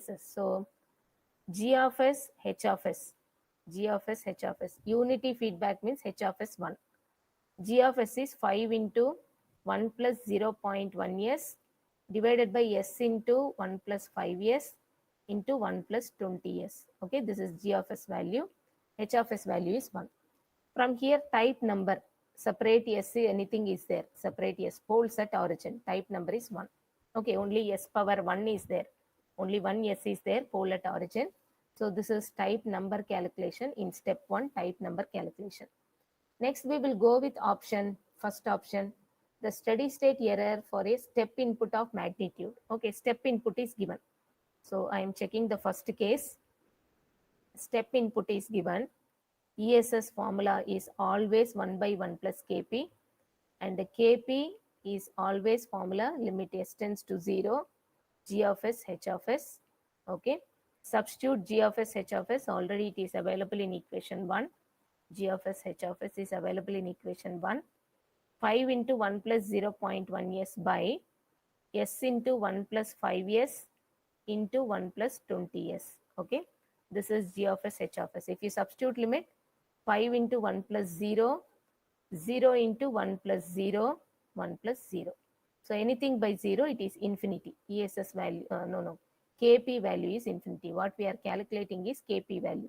ESS. So G of S, H of S. G of S, H of S. Unity feedback means H of S 1. G of S is 5 into 1 plus 0.1 s divided by S into 1 plus 5 s into 1 plus 20 s. Okay, this is G of S value. H of S value is 1. From here, type number, separate S, anything is there. Separate S, poles at origin. Type number is 1. Okay, only S power 1 is there. Only one S is there, pole at origin. So this is type number calculation in step 1, type number calculation. Next, we will go with option, first option, the steady state error for a step input of magnitude. Okay, step input is given. So I am checking the first case. Step input is given. ESS formula is always 1 by 1 plus Kp, and the Kp is always formula limit s tends to 0, G of S, H of S. Okay, substitute G of S, H of S, already it is available in equation 1. G of S, H of S is available in equation 1. 5 into 1 plus 0.1 s by s into 1 plus 5 s into 1 plus 20 s. Okay, this is G of S, H of S. If you substitute limit, 5 into 1 plus 0, 0 into 1 plus 0, 1 plus 0. So anything by 0, it is infinity. ESS value, Kp value is infinity. What we are calculating is Kp value.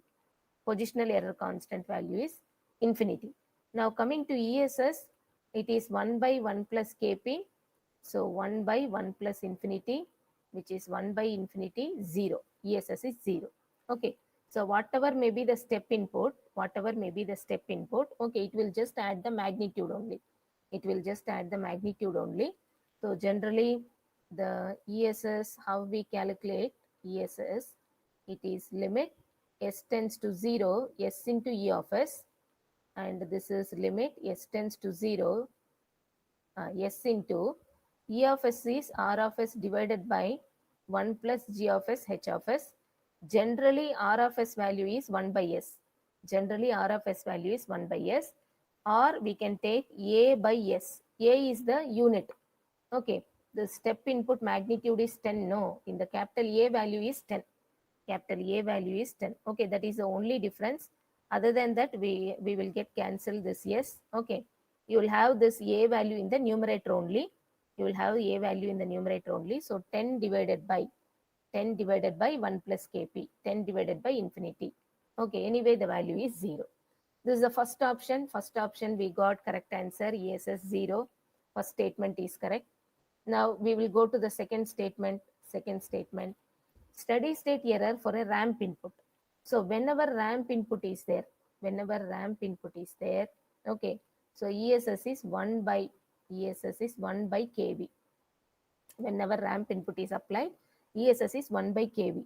Positional error constant value is infinity. Now coming to ESS, it is 1 by 1 plus Kp. So 1 by 1 plus infinity, which is 1 by infinity, 0. ESS is 0. Okay. So whatever may be the step input, okay, it will just add the magnitude only. So generally, the ESS, how we calculate ESS, it is limit s tends to 0, s into E of s, and this is limit s tends to 0, s into E of s is R of s divided by 1 plus G of s, H of s. Generally, R of s value is 1 by s. Or we can take A by s. A is the unit. Okay, the step input magnitude is 10. No, in the capital A value is 10. Okay, that is the only difference. Other than that, we will get cancelled this yes. Okay, you will have this A value in the numerator only. So 10 divided by 1 plus Kp, 10 divided by infinity. Okay, anyway, the value is 0. This is the first option. We got correct answer. ESS 0. First statement is correct. Now we will go to the second statement. Steady state error for a ramp input. So whenever ramp input is there, okay, so ESS is 1 by kV. Whenever ramp input is applied, ESS is 1 by kV.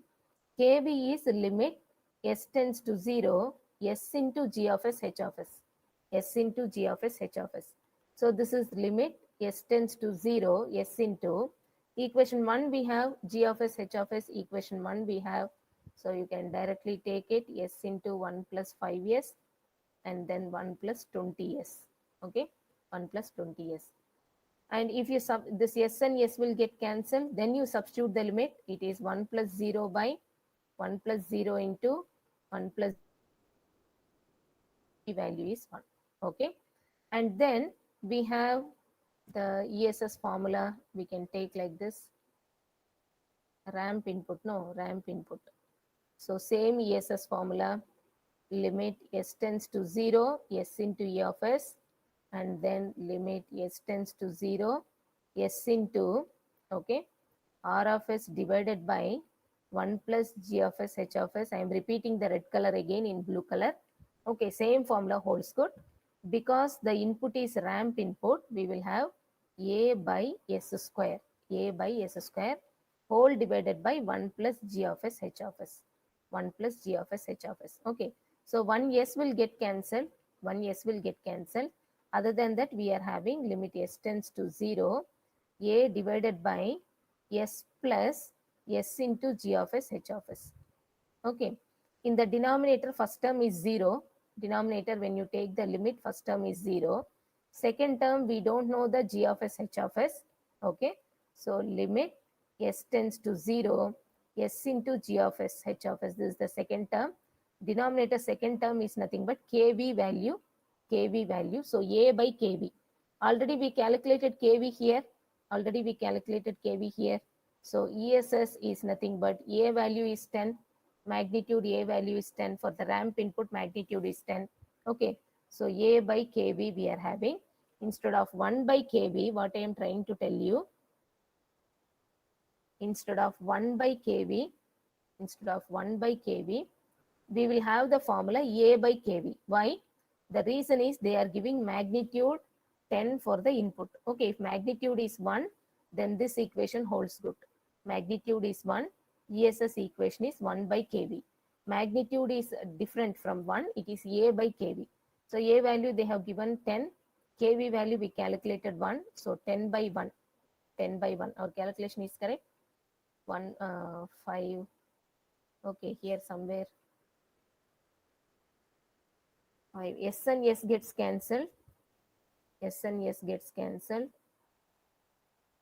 kV is limit s tends to 0, s into G of s, H of s. So this is limit s tends to 0, s into equation 1 we have G of s, H of s. Equation 1 we have, so you can directly take it s into 1 plus 5s and then 1 plus 20s. Okay, 1 plus 20s. And if you this s and s will get cancelled, then you substitute the limit. It is 1 plus 0 by 1 plus 0 into 1 plus value is 1. Okay, and then we have the ESS formula. We can take like this: ramp input. So same ESS formula, limit s tends to 0, s into E of s, and then limit s tends to 0, s into, okay, R of s divided by 1 plus G of s, H of s. I am repeating the red color again in blue color. Okay, same formula holds good. Because the input is ramp input, we will have A by S square. Whole divided by 1 plus G of s, H of s. Okay, so 1 s will get cancelled. Other than that, we are having limit s tends to 0, A divided by s plus s into G of s, H of s. Okay, in the denominator, first term is 0. Denominator, when you take the limit, first term is 0. Second term, we don't know the G of s, H of s. Okay, so limit s tends to 0, s into g of s, h of s. This is the second term. Denominator second term is nothing but kV value, kV value. So A by kV. Already we calculated kV here. Already we calculated kV here. So ESS is nothing but A value is 10, magnitude A value is 10. For the ramp input, magnitude is 10. Okay, so A by kV we are having. Instead of 1 by kV, what I am trying to tell you, instead of 1 by kV, we will have the formula A by kV. Why? The reason is they are giving magnitude 10 for the input. Okay, if magnitude is 1, then this equation holds good. Magnitude is 1, ESS equation is 1 by kV. Magnitude is different from 1, it is A by kV. So A value they have given 10, kV value we calculated 1, so 10 by 1. 10 by 1. Our calculation is correct. 1, 5. Okay, here somewhere 5. S and S gets cancelled. S and S gets cancelled.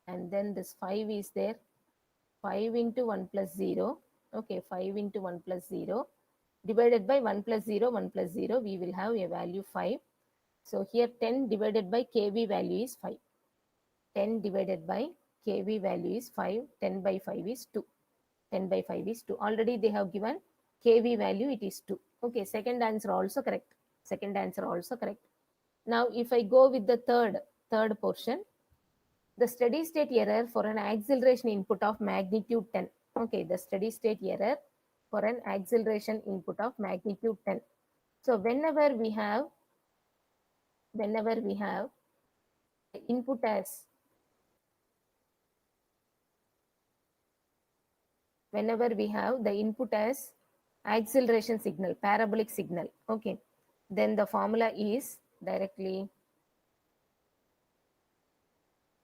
And then this 5 is there. 5 into 1 plus 0. Okay, 5 into 1 plus 0. Divided by 1 plus 0, 1 plus 0. We will have a value 5. So here 10 divided by kV value is 5. 10 divided by kV value is 5. 10 by 5 is 2. 10 by 5 is 2. Already they have given kV value, it is 2. Okay, second answer also correct. Second answer also correct. Now, if I go with the third portion, the steady state error for an acceleration input of magnitude 10. Okay, the steady state error for an acceleration input of magnitude 10. So whenever we have input as whenever we have the input as acceleration signal, parabolic signal, okay, then the formula is directly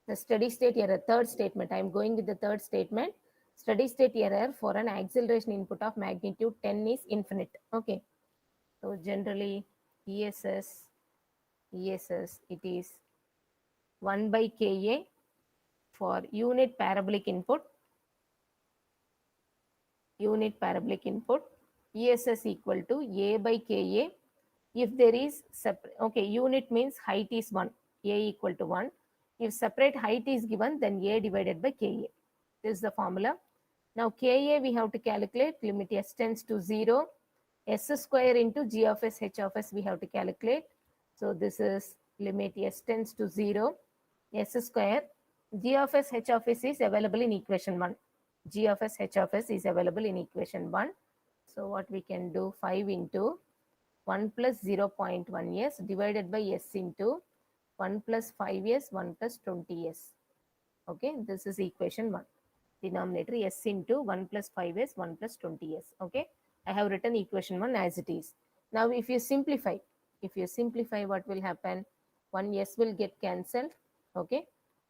the steady state error. Third statement, I am going with the third statement. Steady state error for an acceleration input of magnitude 10 is infinite. Okay, so generally ESS, it is 1 by Ka for unit parabolic input. ESS equal to A by Ka. If there is okay, unit means height is 1, A equal to 1. If separate height is given, then A divided by Ka. This is the formula. Now Ka we have to calculate, limit s tends to 0, s square into g of s, h of s we have to calculate. So this is limit s tends to 0, s square, g of s, h of s is available in equation 1. G of s, h of s is available in equation 1. So what we can do, 5 into 1 plus 0.1s divided by s into 1 plus 5s, 1 plus 20s. Okay, this is equation 1. Denominator s into 1 plus 5s, 1 plus 20s. Okay, I have written equation 1 as it is. Now, if you simplify, what will happen? 1s will get cancelled. Okay,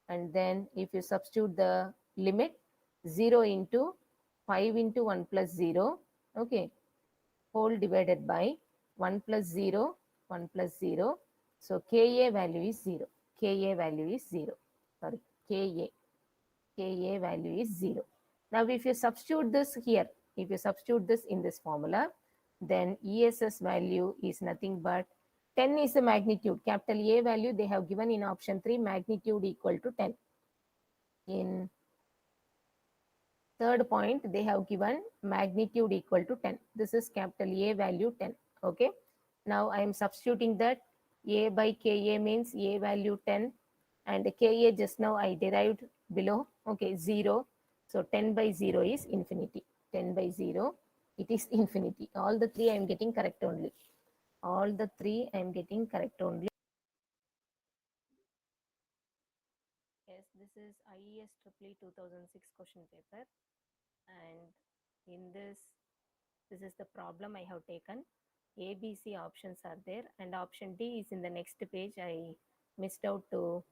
and then if you substitute the limit 0 into 5 into 1 plus 0, okay, whole divided by 1 plus 0, 1 plus 0. So Ka value is 0. Ka value is 0. Sorry, Ka value is 0. Now, if you substitute this here, if you substitute this in this formula, then ESS value is nothing but 10 is the magnitude. Capital A value they have given in option 3, magnitude equal to 10. In third point, they have given magnitude equal to 10. This is capital A value 10. Okay. Now I am substituting that A by Ka means A value 10 and Ka just now I derived below. Okay, 0. So 10 by 0 is infinity. 10 by 0, it is infinity. All the three I am getting correct only. All the three I am getting correct only. Yes, this is IES EEE 2006 question paper. And in this is the problem I have taken. A, B, C options are there, and option D is in the next page. I missed out to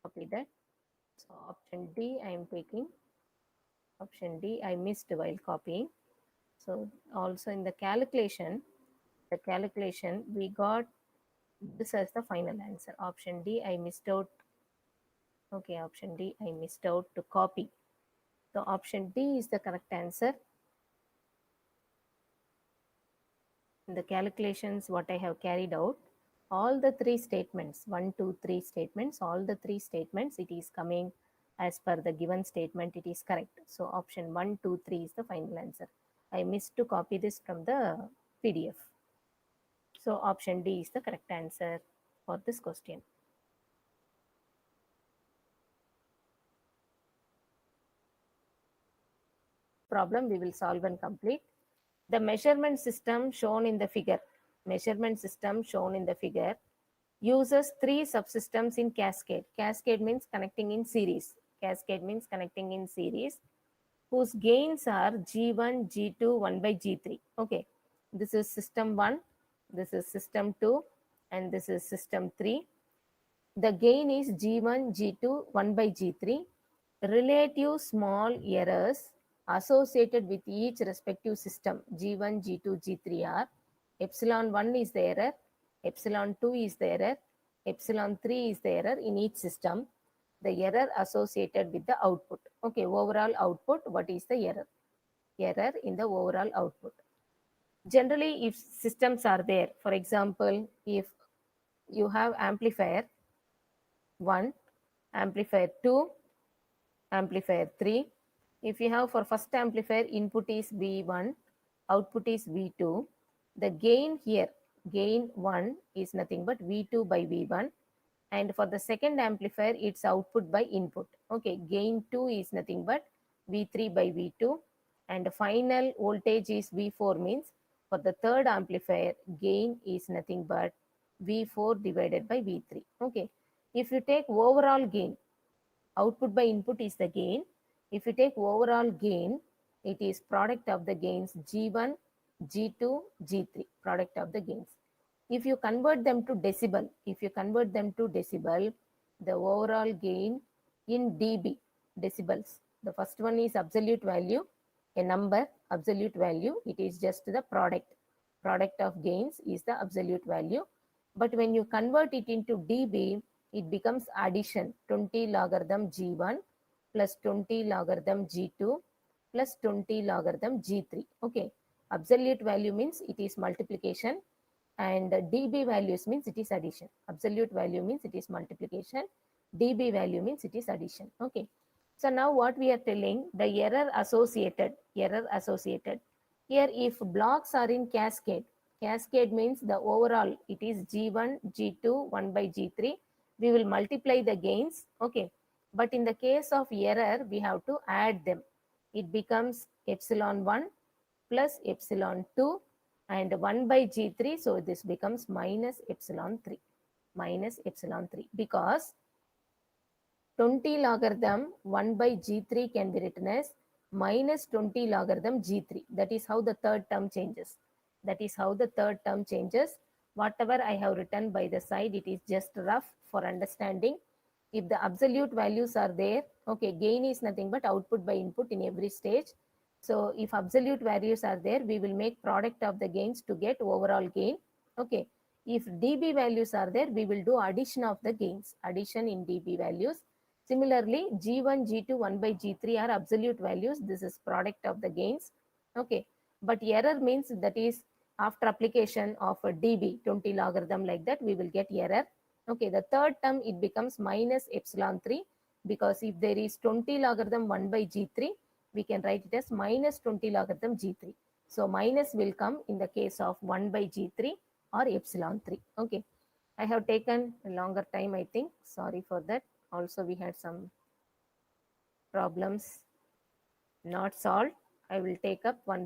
copy that. So option D I am taking. Option D I missed while copying. So also in the calculation we got this as the final answer. Option D I missed out. Okay, option D I missed out to copy. The option D is the correct answer. In the calculations what I have carried out, all the three statements, 1, 2, 3 statements, all the three statements, it is coming as per the given statement, it is correct. So option 1, 2, 3 is the final answer. I missed to copy this from the PDF. So option D is the correct answer for this question. Problem we will solve and complete. The measurement system shown in the figure, uses three subsystems in cascade. Cascade means connecting in series. Whose gains are G1, G2, 1 by G3. Okay, this is system 1, this is system 2, and this is system 3. The gain is G1, G2, 1 by G3. Relative small errors associated with each respective system, G1, G2, G3 are epsilon 1 is the error, epsilon 2 is the error, epsilon 3 is the error in each system. The error associated with the output. Okay, overall output, what is the error? Error in the overall output. Generally, if systems are there, for example, if you have amplifier 1, amplifier 2, amplifier 3. If you have for first amplifier, input is V1, output is V2. The gain here, gain 1 is nothing but V2 by V1. And for the second amplifier, it's output by input. Okay, gain 2 is nothing but V3 by V2. And the final voltage is V4, means for the third amplifier, gain is nothing but V4 divided by V3. Okay, if you take overall gain, output by input is the gain. If you take overall gain, it is product of the gains G1, G2, G3, product of the gains. If you convert them to decibel, the overall gain in dB, decibels. The first one is absolute value, a number, absolute value. It is just the product. Product of gains is the absolute value. But when you convert it into dB, it becomes addition, 20 logarithm G1 plus 20 logarithm G2 plus 20 logarithm G3. Okay, absolute value means it is multiplication, and dB values means it is addition. Absolute value means it is multiplication, dB value means it is addition. Okay, so now what we are telling, the error associated. Here if blocks are in cascade, cascade means the overall, it is G1, G2, 1 by G3. We will multiply the gains. Okay, but in the case of error, we have to add them. It becomes epsilon 1 plus epsilon 2 and 1 by G3. So this becomes minus epsilon 3. Because 20 logarithm 1 by G3 can be written as minus 20 logarithm G3. That is how the third term changes. Whatever I have written by the side, it is just rough for understanding. If the absolute values are there, okay, gain is nothing but output by input in every stage. So if absolute values are there, we will make product of the gains to get overall gain. Okay, if dB values are there, we will do addition of the gains, addition in dB values. Similarly, G1, G2, 1 by G3 are absolute values. This is product of the gains. Okay, but error means that is after application of a dB, 20 logarithm like that, we will get error. Okay, the third term, it becomes minus epsilon 3, because if there is 20 logarithm 1 by G3, we can write it as minus 20 logarithm G3. So minus will come in the case of 1 by G3 or epsilon 3. Okay, I have taken a longer time, I think. Sorry for that. Also, we had some problems not solved. I will take up one